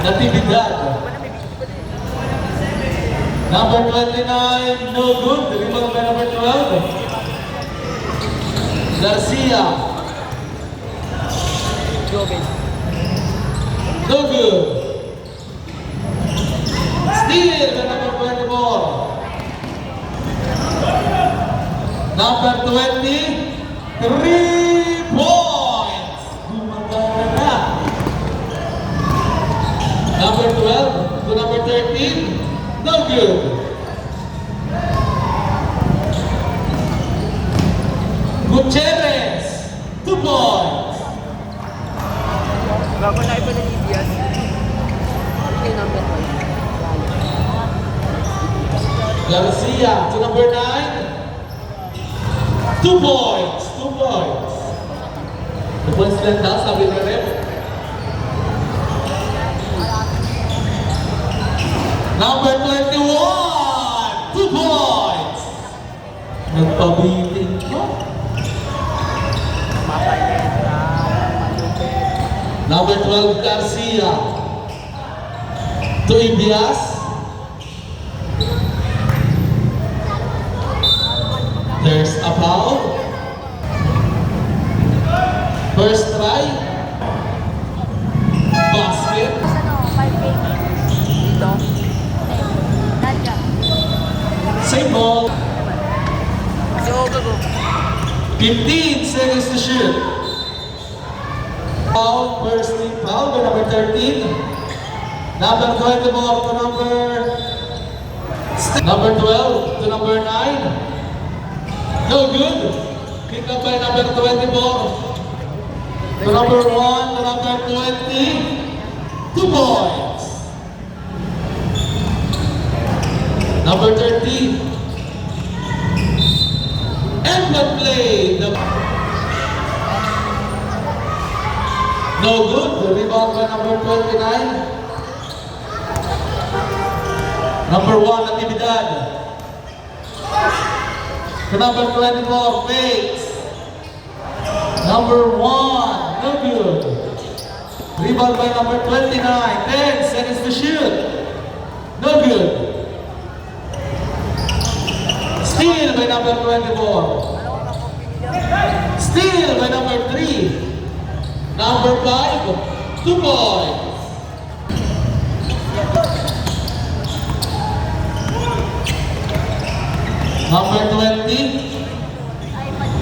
Natividad. Number 29, no good. Rebound by number 12. Garcia. No good. Steal by number 24. Number 20, 3 points. Gumagana na. Number 12 to number 13. No good. Gutierrez, 2 points. Bago na ito ng Ibias. Okay, number 1. Garcia to number 9. 2 points. 2 points. 2 points lang daw, sabi na rin. Number 21, 2 points. Nagpabitin ko. Number 12, Garcia. To Ibias. There's a foul. First try. Basket. Dito. Same ball. So, go. 15 seconds to shoot. Foul, first team foul by number 13. Number 24 to number 12 to number 9. No good. Pick up by number 24. To number 1 to number 20. 2 points. Number 13. And the play. No good. The rebound by number 29. Number 1, Natividad. To number 24, Fates. Number 1, no good. Rebound by number 29. 10 seconds to shoot. No good. Steal by number 24. Steal by number 3. Number 5, 2 points. Number 20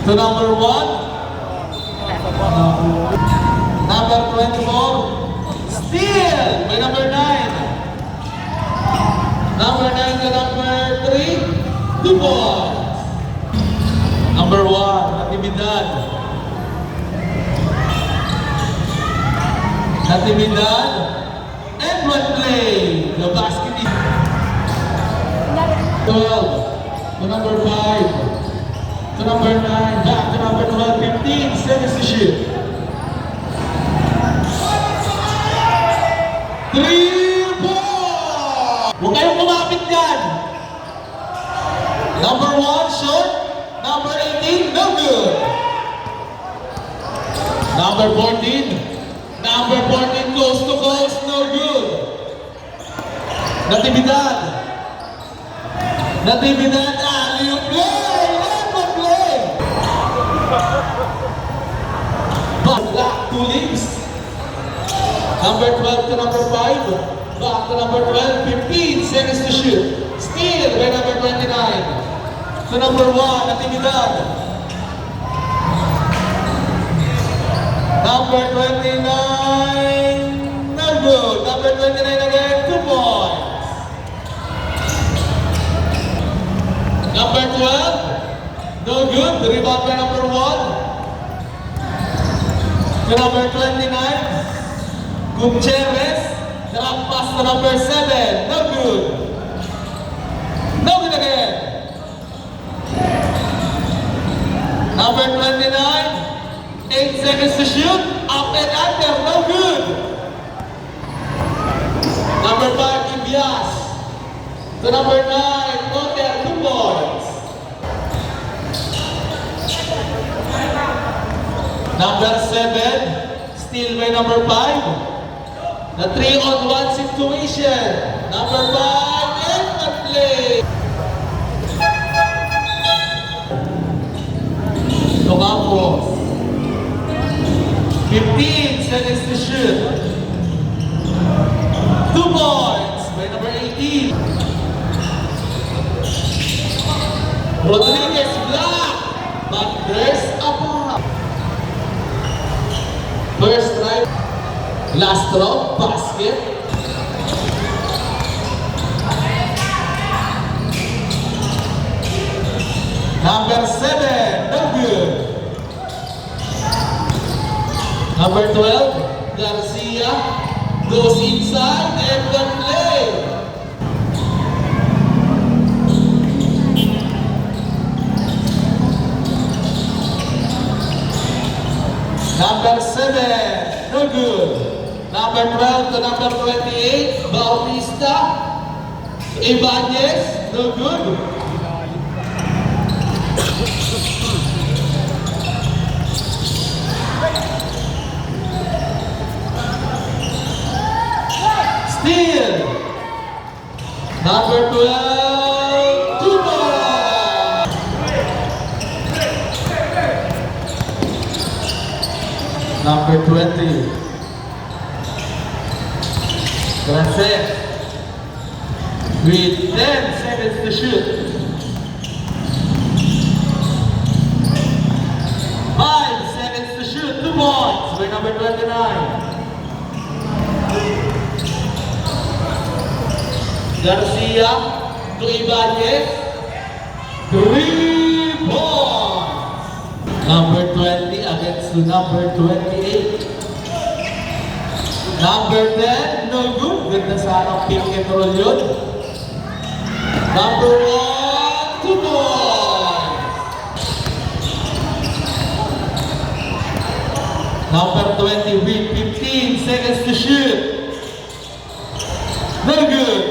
to number 1. Number 24. Steal by number 9. Number 9 to number 3. 2 points. Number 1, Natividad. Natividad. And one play. The basket is 12 to number 5. To number 9. Back to number 12. 15 seconds to shoot. 3 points. Huwag kayong kumapit dyan. Number 1, short. Number 18, no good. Number 14. Number 14, coast to coast, no good. Natividad. Natividad, alley-oop play. Alley-oop play. Back to leaves. Number 12 to number 5. Back to number 12, 15 seconds to shoot. Steal by number 29. To number 1, Natividad. Number 29, no good. Number 29 again, 2 points. Number 12, no good. The rebound by number 1. To number 29, Gutierrez. Drop pass to number 7, no good. No good again. Number 29, 8 seconds to shoot. Up and under, no good. Number 5, Ibias. To number 9, Cotter, 2 points. Number 7, steal by number 5. The 3-on-1 situation. Number 5, and play. Campos. 15 seconds to shoot. 2 points by number 18. Rodriguez block, but there's a block. First try, last round, basket. Number 7, no good. Number 12, Garcia goes inside and one play. Number 7, no good. Number 12 to number 28, Bautista. Ibanez, no good. Steal. Number 12, 2 points. Number 20. Grasset. With 10 seconds to shoot. 5 seconds to shoot. 2 points by number 29. Garcia to Ibanez. 3 points. Number 20 against to number 28. Number 10, no good. Ganda sana ang pick and roll yun. Number 1, 2 points. Number 20 with 15 seconds to shoot. No good.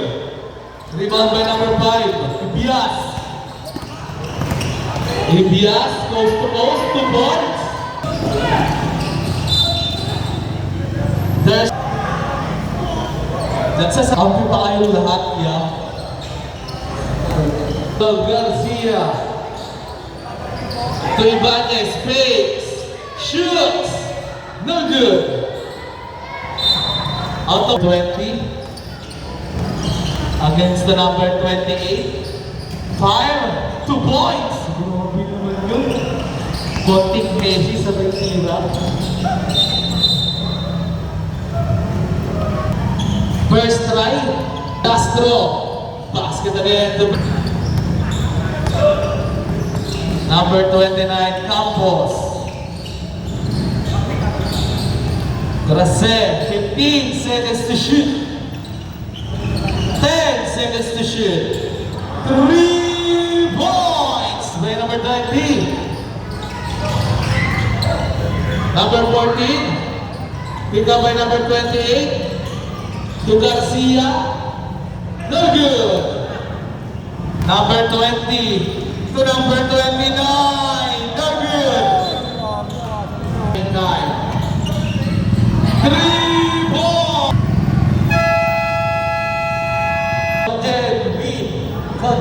Rebound by number 5, Ibias. Ibias goes to post, 2 points. There's... Nagsasabi pa kayo lahat, yeah? So, Garcia. To Ibanez, fakes, shoots. No good. Out of 20. Against the number 28. Fire! 2 points! Grabe naman yun. Konting Messi sa Benzira. First try, Castro. Basket again. Number 29, Campos. Grasset, 15 seconds to shoot. 10 seconds to shoot. 3 points by number 19. Number 14, pick up by number 28. To Garcia. No good. Number 20 to number 12.